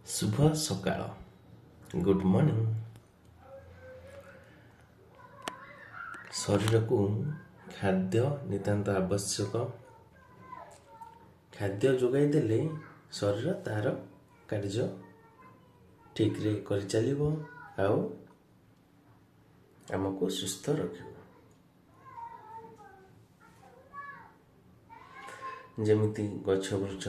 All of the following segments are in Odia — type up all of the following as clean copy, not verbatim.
शुभ सकाळ गुड मॉर्निंग। शरीर को खाद्य नितांत आवश्यक। खाद्य जोगाई देले शरीर तार कार्य ठीक रे कर चलिबो आउ हमको सुस्थ रखिबो। जेमिति गछ वृक्ष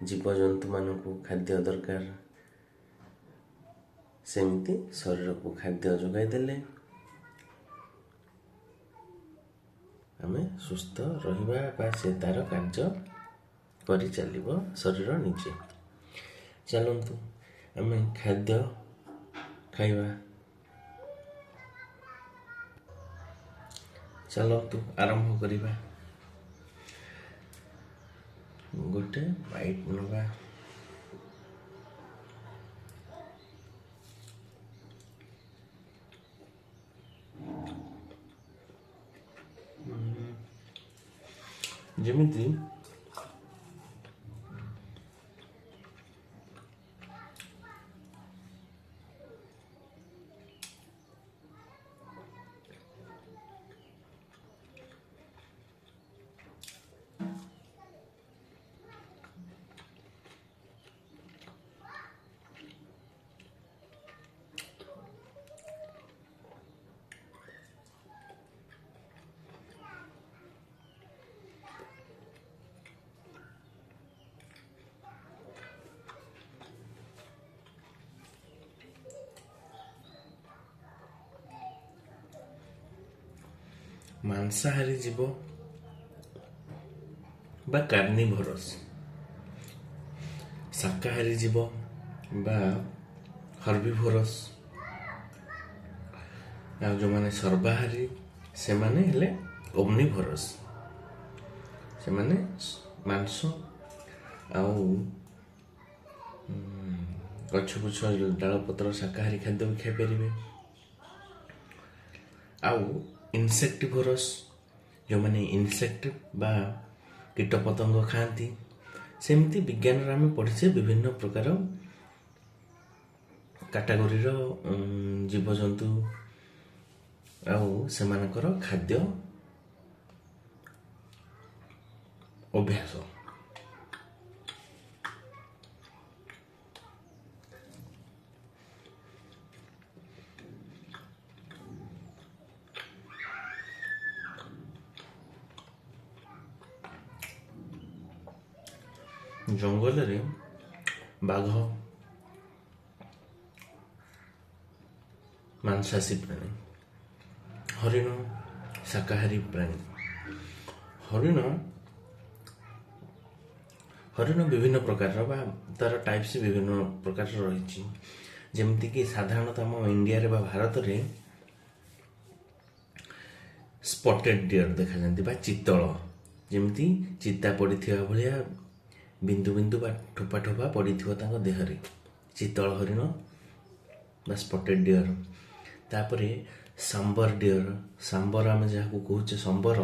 जीवजंतु मानक खाद्य दरकार, सेमिति शरीर को खाद्य जोगाई देले आमे सुस्थ रहिबा बा से तार कार्य करि चलिबो शरीर निजे। चलंतु आमे खाद्य खाइबा। चलंतु आरंभ करिबा। गोटे बाइट नबा। जेमिति मांसाहारी जीव बा कार्निभोरस, शाकाहारी जीव बा हर्बिभोरस, आ जो माने सर्वाहारी से माने हेले ओमनिभोरस। से माने मांस आउ गछ गुछ डाल पत्र शाकाहारी खाद्य भी खाई पारे। आउ इनसेक्टिभोरस जो माने इनसेक्ट बा कीट पतंग खाती। सेमती विज्ञान आम पढ़ीचे विभिन्न प्रकार कैटेगोरी जीवजंतु आउ सेमानकर खाद्य अभ्यास। जंगल रे बाघ मांसाहारी प्राणी, हरिण शाकाहारी प्राणी। हरिण विभिन्न प्रकार बा तार टाइप्स विभिन्न प्रकार रही। जेमती कि साधारणतः आम इंडिया रे बा भारत रे स्पॉटेड डियर देखा जाती बा चितल, जेमती चिता पड़ी भाया बिंदु बिंदु बा ठोपा ठोपा पड़ी देहरे चितल हरिण बा स्पॉटेड डियर। तापरे सांबर डियर, सांबर आम जहाँ कहूचे सांबर,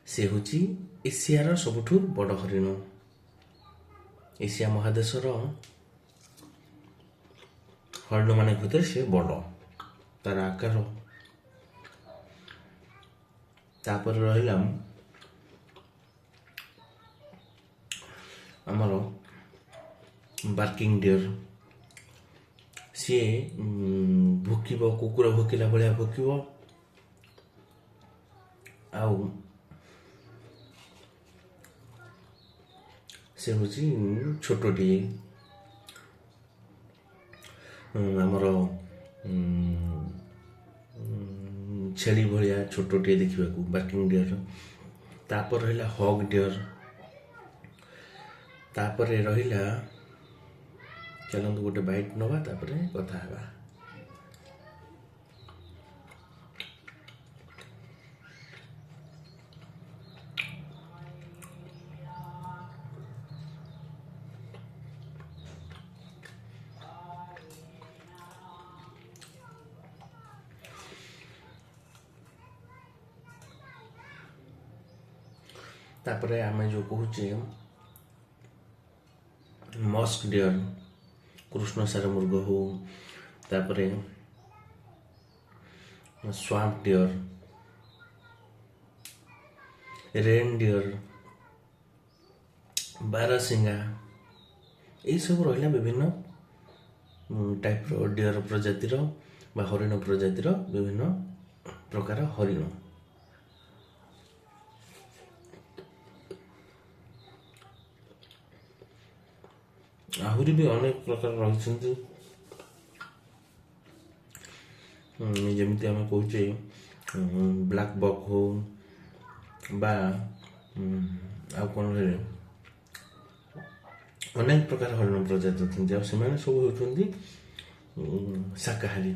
से हूँ एशियार सबुठु बड़ हरिण। एशिया महादेशर हरिण मान भीतर से बड़ तार आकार। तापर रहिला आमर बार्किंग डियर, सी भुकिब कुकुर भुकिला भाया भुकिब। आउ से हूँ छोटे आमर छेली भाया छोटे देखा बार्किंग डियर। तापर रहिला हॉग डियर। तापर रहिला चलंतु गोटे बाइट नवा तापर कथा हेबा। तापर आमे जो कहूचे ମସ୍କ ଡିଅର୍, କୃଷ୍ଣସାର ମୃଗ ହଉ, ତାପରେ ସ୍ୱାମ୍ପ ଡିଅର୍, ରେନ୍ ଡିଅର୍, ବାରସିଙ୍ଗା, ଏଇସବୁ ରହିଲା ବିଭିନ୍ନ ଟାଇପ୍ର ଡିଅର୍ ପ୍ରଜାତିର ବା ହରିଣ ପ୍ରଜାତିର ବିଭିନ୍ନ ପ୍ରକାର ହରିଣ। ଆହୁରି ବି ଅନେକ ପ୍ରକାର ରହିଛନ୍ତି, ଯେମିତି ଆମେ କହୁଛେ ବ୍ଲାକ୍ ବକ୍ ହଉ ବା ଆଉ କ'ଣ ରହିଲେ ଅନେକ ପ୍ରକାର ହରିଣ ପ୍ରଜାତି ଅଛନ୍ତି, ଆଉ ସେମାନେ ସବୁ ହେଉଛନ୍ତି ଶାକାହାରୀ।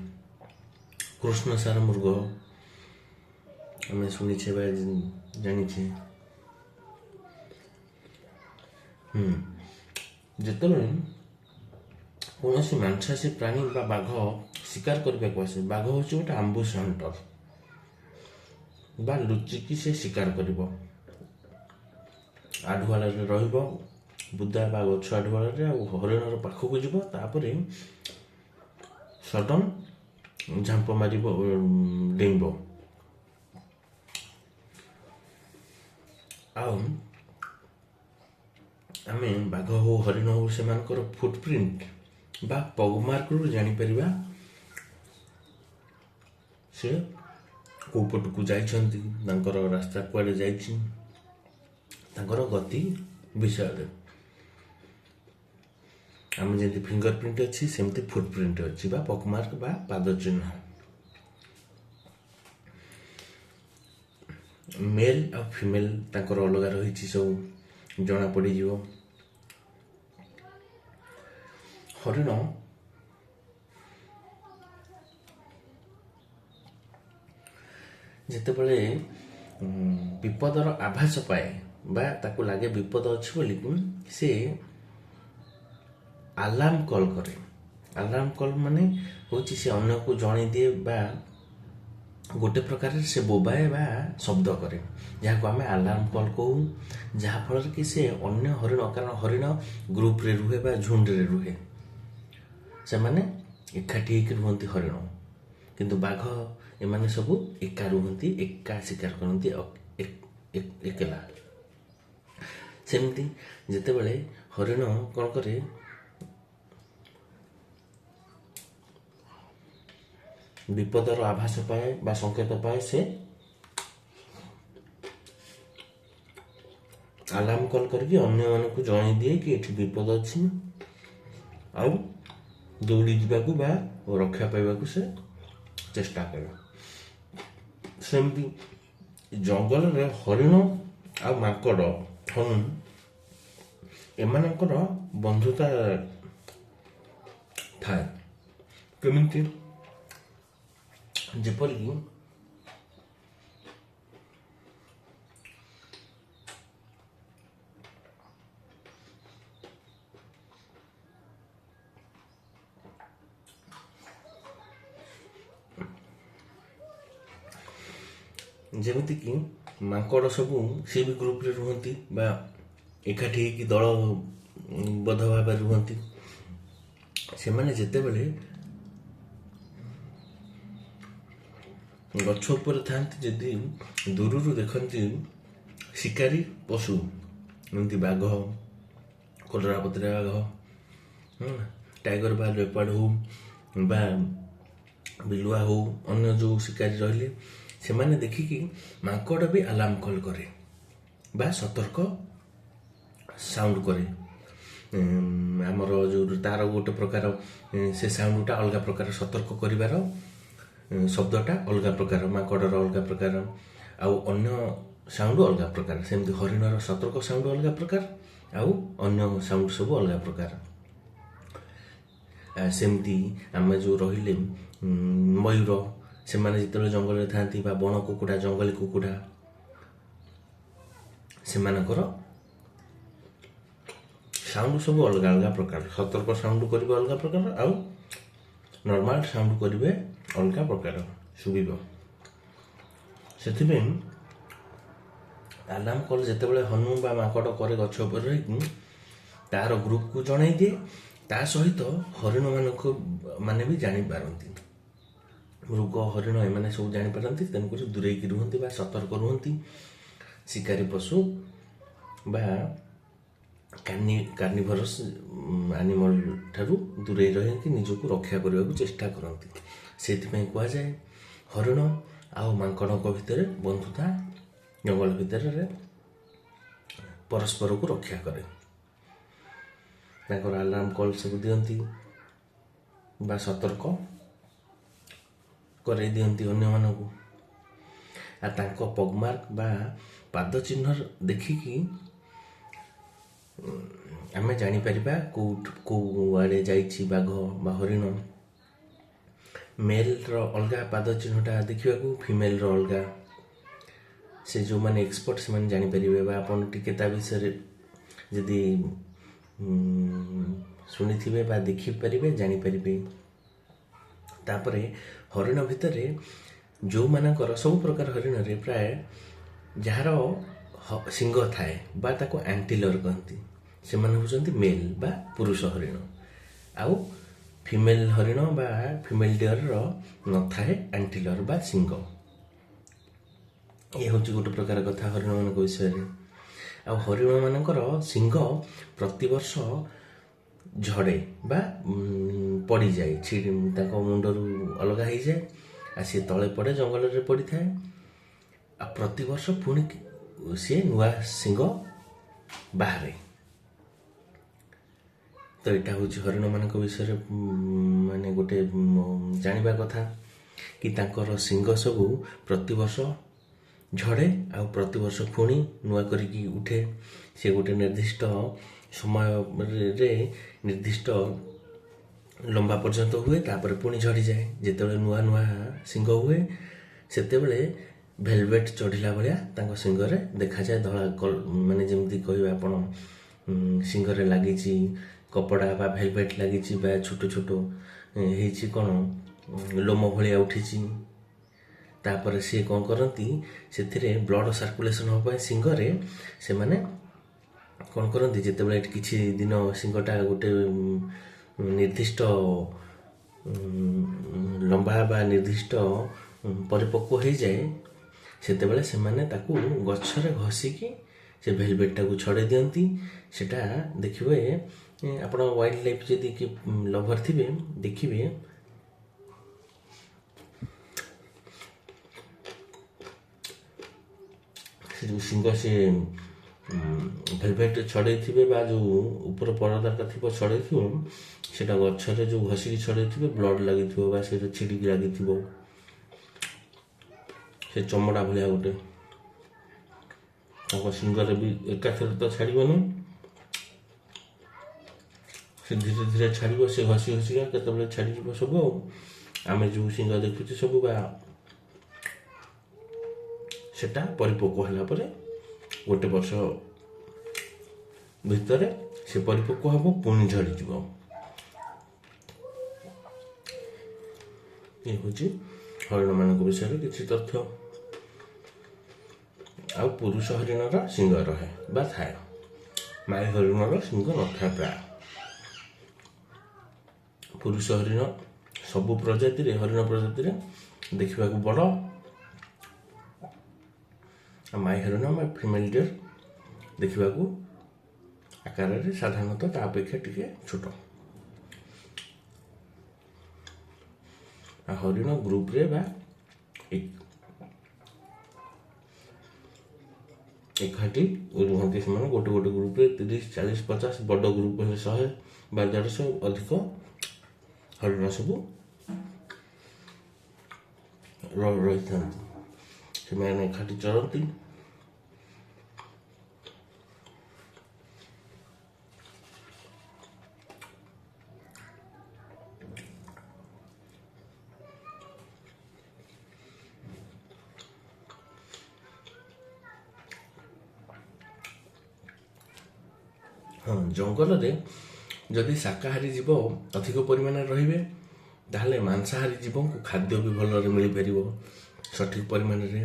କୃଷ୍ଣସାର ମୃଗ ଆମେ ଶୁଣିଛେ ବା ଜାଣିଛେ। ଯେତେବେଳେ କୌଣସି ମାଂସାଶୀ ପ୍ରାଣୀ ବା ବାଘ ଶିକାର କରିବାକୁ ଆସେ, ବାଘ ହେଉଛି ଗୋଟେ ଆମ୍ବୁସ୍ ହଣ୍ଟର ବା ଲୁଚିକି ସେ ଶିକାର କରିବ। ଆଢୁଆଳରେ ରହିବ, ବୁଦା ବା ଗଛ ଆଢୁଆଳରେ, ଆଉ ହରିଣର ପାଖକୁ ଯିବ, ତାପରେ ସଡନ୍ ଝାମ୍ପ ମାରିବ, ଡେଇଁବ। ଆଉ ଆମେ ବାଘ ହଉ ହରିଣ ହଉ ସେମାନଙ୍କର ଫୁଟପ୍ରିଣ୍ଟ ବା ପଗମାର୍କରୁ ଜାଣିପାରିବା ସେ କେଉଁ ପଟକୁ ଯାଇଛନ୍ତି, ତାଙ୍କର ରାସ୍ତା କୁଆଡ଼େ ଯାଇଛି, ତାଙ୍କର ଗତି ବିଷୟରେ। ଆମେ ଯେମିତି ଫିଙ୍ଗର ପ୍ରିଣ୍ଟ ଅଛି ସେମିତି ଫୁଟପ୍ରିଣ୍ଟ ଅଛି ବା ପଗମାର୍କ ବା ପାଦ ଚିହ୍ନ। ମେଲ୍ ଆଉ ଫିମେଲ୍ ତାଙ୍କର ଅଲଗା ରହିଛି, ସବୁ ଜଣାପଡ଼ିଯିବ। ହରିଣ ଯେତେବେଳେ ବିପଦର ଆଭାସ ପାଏ ବା ତାକୁ ଲାଗେ ବିପଦ ଅଛି ବୋଲି ସେ ଆଲାର୍ମ କଲ୍ କରେ। ଆଲାର୍ମ କଲ୍ ମାନେ ହେଉଛି ସେ ଅନ୍ୟକୁ ଜଣେଇ ଦିଏ ବା ଗୋଟେ ପ୍ରକାରରେ ସେ ବୋବାଏ ବା ଶବ୍ଦ କରେ, ଯାହାକୁ ଆମେ ଆଲାର୍ମ କଲ୍ କହୁ। ଯାହାଫଳରେ କି ସେ ଅନ୍ୟ ହରିଣ, କାରଣ ହରିଣ ଗ୍ରୁପରେ ରୁହେ ବା ଝୁଣ୍ଡରେ ରୁହେ, ସେମାନେ ଏକାଠି ହେଇକି ରୁହନ୍ତି ହରିଣ, କିନ୍ତୁ ବାଘ ଏମାନେ ସବୁ ଏକା ରୁହନ୍ତି, ଏକା ଶିକାର କରନ୍ତି, ଏକଲା। ସେମିତି ଯେତେବେଳେ ହରିଣ କ'ଣ କରେ, ବିପଦର ଆଭାସ ପାଏ ବା ସଂକେତ ପାଏ, ସେ ଆଲାର୍ମ କଲ୍ କରିକି ଅନ୍ୟମାନଙ୍କୁ ଜଣେଇ ଦିଏ କି ଏଠି ବିପଦ ଅଛି, ଆଉ ଦୌଡ଼ି ଯିବାକୁ ବା ରକ୍ଷା ପାଇବାକୁ ସେ ଚେଷ୍ଟା କରେ। ସେମିତି ଜଙ୍ଗଲରେ ହରିଣ ଆଉ ମାଙ୍କଡ଼, ହନୁ, ଏମାନଙ୍କର ବନ୍ଧୁତା ଥାଏ। କେମିତି? ଯେପରିକି ଯେମିତିକି ମାଙ୍କଡ଼ ସବୁ ସେ ବି ଗ୍ରୁପରେ ରୁହନ୍ତି ବା ଏକାଠି ହେଇକି ଦଳବଦ୍ଧ ଭାବରେ ରୁହନ୍ତି। ସେମାନେ ଯେତେବେଳେ ଗଛ ଉପରେ ଥାନ୍ତି, ଯଦି ଦୂରରୁ ଦେଖନ୍ତି ଶିକାରୀ ପଶୁ, ଯେମିତି ବାଘ, କଲରାପତରିଆ ବାଘ, ଟାଇଗର ବା ଲେପାର୍ଡ ହଉ ବା ବିଲୁଆ ହଉ, ଅନ୍ୟ ଯେଉଁ ଶିକାରୀ ରହିଲେ, ସେମାନେ ଦେଖିକି ମାଙ୍କଡ଼ ବି ଆଲାର୍ମ କଲ୍ କରେ ବା ସତର୍କ ସାଉଣ୍ଡ କରେ। ଆମର ଯେଉଁ ତାର ଗୋଟେ ପ୍ରକାର, ସେ ସାଉଣ୍ଡଟା ଅଲଗା ପ୍ରକାର, ସତର୍କ କରିବାର ଶବ୍ଦଟା ଅଲଗା ପ୍ରକାର, ମାଙ୍କଡ଼ର ଅଲଗା ପ୍ରକାର, ଆଉ ଅନ୍ୟ ସାଉଣ୍ଡ ଅଲଗା ପ୍ରକାର। ସେମିତି ହରିଣର ସତର୍କ ସାଉଣ୍ଡ ଅଲଗା ପ୍ରକାର, ଆଉ ଅନ୍ୟ ସାଉଣ୍ଡ ସବୁ ଅଲଗା ପ୍ରକାର। ସେମିତି ଆମେ ଯେଉଁ ରହିଲେ ମୟୂର, ସେମାନେ ଯେତେବେଳେ ଜଙ୍ଗଲରେ ଥାନ୍ତି, ବା ବଣ କୁକୁଡ଼ା, ଜଙ୍ଗଲୀ କୁକୁଡ଼ା, ସେମାନଙ୍କର ସାଉଣ୍ଡ ସବୁ ଅଲଗା ଅଲଗା ପ୍ରକାର। ସତର୍କ ସାଉଣ୍ଡ କରିବେ ଅଲଗା ପ୍ରକାର, ଆଉ ନର୍ମାଲ ସାଉଣ୍ଡ କରିବେ ଅଲଗା ପ୍ରକାର ଶୁଭିବ। ସେଥିପାଇଁ ଆଲାର୍ମ କଲ୍ ଯେତେବେଳେ ହନୁ ବା ମାଙ୍କଡ଼ କରେ ଗଛ ଉପରେ ରହିକି, ତାର ଗ୍ରୁପକୁ ଜଣାଇ ଦିଏ। ତା ସହିତ ହରିଣମାନଙ୍କୁ ମାନେ ବି ଜାଣିପାରନ୍ତି, ମୃଗ ହରିଣ ଏମାନେ ସବୁ ଜାଣିପାରନ୍ତି। ତେଣୁକରି ଦୂରେଇକି ରୁହନ୍ତି ବା ସତର୍କ ରୁହନ୍ତି। ଶିକାରୀ ପଶୁ ବା କାର୍ନିଭରସ୍ ଆନିମଲ୍ ଠାରୁ ଦୂରେଇ ରହିକି ନିଜକୁ ରକ୍ଷା କରିବାକୁ ଚେଷ୍ଟା କରନ୍ତି। ସେଥିପାଇଁ କୁହାଯାଏ ହରିଣ ଆଉ ମାଙ୍କଡ଼ଙ୍କ ଭିତରେ ବନ୍ଧୁତା ଜଙ୍ଗଲ ଭିତରେ ପରସ୍ପରକୁ ରକ୍ଷା କରେ। ତାଙ୍କର ଆଲାର୍ମ କଲ୍ ସବୁ ଦିଅନ୍ତି ବା ସତର୍କ କରେଇ ଦିଅନ୍ତି ଅନ୍ୟମାନଙ୍କୁ। ଆଉ ତାଙ୍କ ପଗମାର୍କ ବା ପାଦ ଚିହ୍ନ ଦେଖିକି ଆମେ ଜାଣିପାରିବା କେଉଁ ଆଡ଼େ ଯାଇଛି ବାଘ ବା ହରିଣ। ମେଲ୍ର ଅଲଗା ପାଦ ଚିହ୍ନଟା ଦେଖିବାକୁ, ଫିମେଲ୍ର ଅଲଗା। ସେ ଯେଉଁମାନେ ଏକ୍ସପର୍ଟ ସେମାନେ ଜାଣିପାରିବେ ବା ଆପଣ ଟିକେ ତା ବିଷୟରେ ଯଦି ଶୁଣିଥିବେ ବା ଦେଖିପାରିବେ ଜାଣିପାରିବେ। ତାପରେ ହରିଣ ଭିତରେ ଯେଉଁମାନଙ୍କର ସବୁ ପ୍ରକାର ହରିଣରେ ପ୍ରାୟ ଯାହାର ଶିଙ୍ଗ ଥାଏ ବା ତାକୁ ଆଣ୍ଟିଲର କହନ୍ତି, ସେମାନେ ହେଉଛନ୍ତି ମେଲ୍ ବା ପୁରୁଷ ହରିଣ। ଆଉ ଫିମେଲ୍ ହରିଣ ବା ଫିମେଲ୍ ଡିଅରର ନଥାଏ ଆଣ୍ଟିଲର ବା ଶିଙ୍ଗ। ଏ ହେଉଛି ଗୋଟେ ପ୍ରକାର କଥା ହରିଣମାନଙ୍କ ବିଷୟରେ। ଆଉ ହରିଣମାନଙ୍କର ଶିଙ୍ଗ ପ୍ରତିବର୍ଷ ଝଡ଼େ ବା ପଡ଼ିଯାଏ, ତାଙ୍କ ମୁଣ୍ଡରୁ ଅଲଗା ହେଇଯାଏ, ଆଉ ସିଏ ତଳେ ପଡ଼େ, ଜଙ୍ଗଲରେ ପଡ଼ିଥାଏ। ଆଉ ପ୍ରତିବର୍ଷ ପୁଣି ସିଏ ନୂଆ ଶିଙ୍ଗ ବାହାରେ। ତ ଏଇଟା ହେଉଛି ହରିଣମାନଙ୍କ ବିଷୟରେ ମାନେ ଗୋଟେ ଜାଣିବା କଥା କି ତାଙ୍କର ଶିଙ୍ଗ ସବୁ ପ୍ରତିବର୍ଷ ଝଡ଼େ ଆଉ ପ୍ରତିବର୍ଷ ପୁଣି ନୂଆ କରିକି ଉଠେ। ସେ ଗୋଟେ ନିର୍ଦ୍ଦିଷ୍ଟ ସମୟରେ ନିର୍ଦ୍ଦିଷ୍ଟ ଲମ୍ବା ପର୍ଯ୍ୟନ୍ତ ହୁଏ, ତାପରେ ପୁଣି ଝଡ଼ିଯାଏ। ଯେତେବେଳେ ନୂଆ ନୂଆ ଶିଙ୍ଗ ହୁଏ ସେତେବେଳେ ଭେଲଭେଟ୍ ଚଢ଼ିଲା ଭଳିଆ ତାଙ୍କ ଶିଙ୍ଗରେ ଦେଖାଯାଏ, ଧଳା ମାନେ ଯେମିତି କହିବେ ଆପଣ ଶିଙ୍ଗରେ ଲାଗିଛି କପଡ଼ା ବା ଭେଲଭେଟ୍ ଲାଗିଛି ବା ଛୋଟ ଛୋଟ ହେଇଛି କ'ଣ ଲୋମ ଭଳିଆ ଉଠିଛି। ତାପରେ ସିଏ କ'ଣ କରନ୍ତି, ସେଥିରେ ବ୍ଲଡ଼ ସାର୍କୁଲେସନ୍ ହେବା ପାଇଁ ଶିଙ୍ଗରେ ସେମାନେ କ'ଣ କରନ୍ତି, ଯେତେବେଳେ କିଛି ଦିନ ଶିଙ୍ଗଟା ଗୋଟେ ନିର୍ଦ୍ଦିଷ୍ଟ ଲମ୍ବା ବା ନିର୍ଦ୍ଦିଷ୍ଟ ପରିପକ୍ୱ ହେଇଯାଏ, ସେତେବେଳେ ସେମାନେ ତାକୁ ଗଛରେ ଘଷିକି ସେ ଭେଲଭେଟ୍ଟାକୁ ଛଡ଼େଇ ଦିଅନ୍ତି। ସେଟା ଦେଖିବେ ଆପଣ ୱାଇଲ୍ଡ ଲାଇଫ୍ ଯଦି କି ଲଭର୍ ଥିବେ ଦେଖିବେ ସେ ଯେଉଁ ଶିଙ୍ଗ ସେ ଭେଲଭେଟ୍ ଛଡ଼େଇଥିବେ ବା ଯେଉଁ ଉପର ପରଦାଟା ଥିବ ଛଡ଼େଇଥିବ, ସେଇଟା ଗଛରେ ଯେଉଁ ଘଷିକି ଛଡ଼େଇଥିବେ ବ୍ଲଡ଼ ଲାଗିଥିବ ବା ସେଇଟା ଛିଡ଼ିକି ଲାଗିଥିବ, ସେ ଚମଡ଼ା ଭଳିଆ ଗୋଟେ। ତାଙ୍କ ଶିଙ୍ଗରେ ବି ଏକାଥରେ ତ ଛାଡ଼ିବନି, ସେ ଧୀରେ ଧୀରେ ଛାଡ଼ିବ। ସେ ଘଷି ଘଷିକା କେତେବେଳେ ଛାଡ଼ିଯିବ ସବୁ। ଆଉ ଆମେ ଯେଉଁ ଶିଙ୍ଗ ଦେଖୁଛେ ସବୁ ବା ସେଟା ପରିପକ୍ୱ ହେଲା ପରେ ଗୋଟେ ବର୍ଷ ଭିତରେ ସେ ପରିପକ୍ୱ ହେବ, ପୁଣି ଝଡ଼ିଯିବ। ଏ ହେଉଛି ହରିଣମାନଙ୍କ ବିଷୟରେ କିଛି ତଥ୍ୟ। ଆଉ ପୁରୁଷ ହରିଣର ଶିଙ୍ଗ ରହେ ବା ଥାଏ, ମାଇ ହରିଣର ଶିଙ୍ଗ ନଥାଏ ପ୍ରାୟ। ପୁରୁଷ ହରିଣ ସବୁ ପ୍ରଜାତିରେ ହରିଣ ପ୍ରଜାତିରେ ଦେଖିବାକୁ ବଡ଼, ଆଉ ମାଇ ହରିଣ ବା ଫିମେଲ୍ ଡିଅର୍ ଦେଖିବାକୁ ଆକାରରେ ସାଧାରଣତଃ ତା ଅପେକ୍ଷା ଟିକେ ଛୋଟ। ଆଉ ହରିଣ ଗ୍ରୁପରେ ବା ଏକାଠି ରୁହନ୍ତି। ସେମାନେ ଗୋଟେ ଗୋଟେ ଗ୍ରୁପରେ 30, 40, 50 ବଡ଼ ଗ୍ରୁପ ହେଲେ 100 ବା 150 ଅଧିକ ହରିଣ ସବୁ ରହିଥାନ୍ତି। ସେମାନେ ଏକାଠି ଚଳନ୍ତି। ହଁ, ଜଙ୍ଗଲରେ ଯଦି ଶାକାହାରୀ ଜୀବ ଅଧିକ ପରିମାଣରେ ରହିବେ ତାହେଲେ ମାଂସାହାରୀ ଜୀବଙ୍କୁ ଖାଦ୍ୟ ବି ଭଲରେ ମିଳିପାରିବ ସଠିକ୍ ପରିମାଣରେ,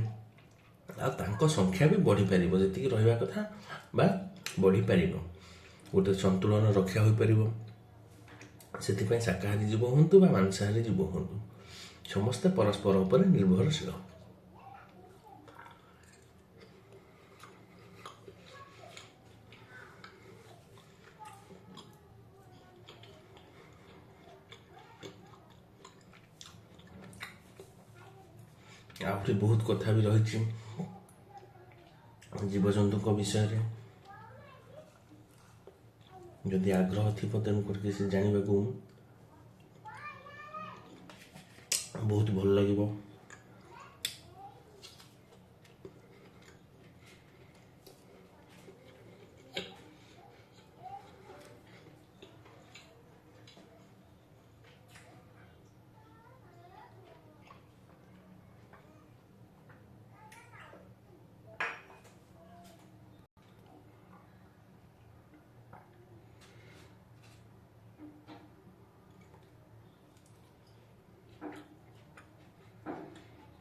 ଆଉ ତାଙ୍କ ସଂଖ୍ୟା ବି ବଢ଼ିପାରିବ, ଯେତିକି ରହିବା କଥା ବା ବଢ଼ିପାରିବ। ଗୋଟେ ସନ୍ତୁଳନ ରକ୍ଷା ହୋଇପାରିବ। ସେଥିପାଇଁ ଶାକାହାରୀ ଜୀବ ହୁଅନ୍ତୁ ବା ମାଂସାହାରୀ ଜୀବ ହୁଅନ୍ତୁ, ସମସ୍ତେ ପରସ୍ପର ଉପରେ ନିର୍ଭରଶୀଳ। ଆହୁରି ବହୁତ କଥା ବି ରହିଛି ଜୀବଜନ୍ତୁଙ୍କ ବିଷୟରେ। ଯଦି ଆଗ୍ରହ ଥିବ ତେଣୁ କରିକି ସେ ଜାଣିବାକୁ ବହୁତ ଭଲ ଲାଗିବ।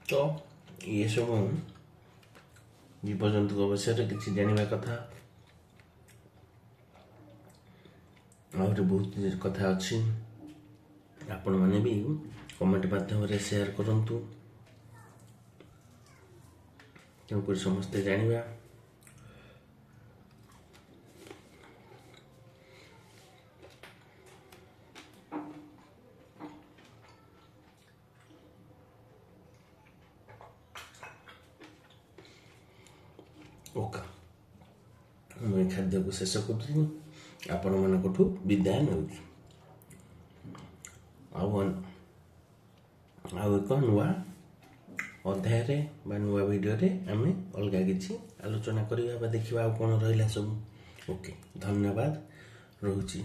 ତ ଏସବୁ ଜୀବଜନ୍ତୁଙ୍କ ବିଷୟରେ କିଛି ଜାଣିବା କଥା। ଆହୁରି ବହୁତ କଥା ଅଛି, ଆପଣମାନେ ବି କମେଣ୍ଟ ମାଧ୍ୟମରେ ସେୟାର କରନ୍ତୁ, ତେଣୁକରି ସମସ୍ତେ ଜାଣିବା। ଓକେ, ମୁଁ ଏ ଖାଦ୍ୟକୁ ଶେଷ କରୁଛି, ଆପଣମାନଙ୍କଠୁ ବିଦାୟ ନେଉଛି। ଆଉ ଏକ ନୂଆ ଅଧ୍ୟାୟରେ ବା ନୂଆ ଭିଡ଼ିଓରେ ଆମେ ଅଲଗା କିଛି ଆଲୋଚନା କରିବା ବା ଦେଖିବା ଆଉ କ'ଣ ରହିଲା ସବୁ। ଓକେ, ଧନ୍ୟବାଦ, ରହୁଛି।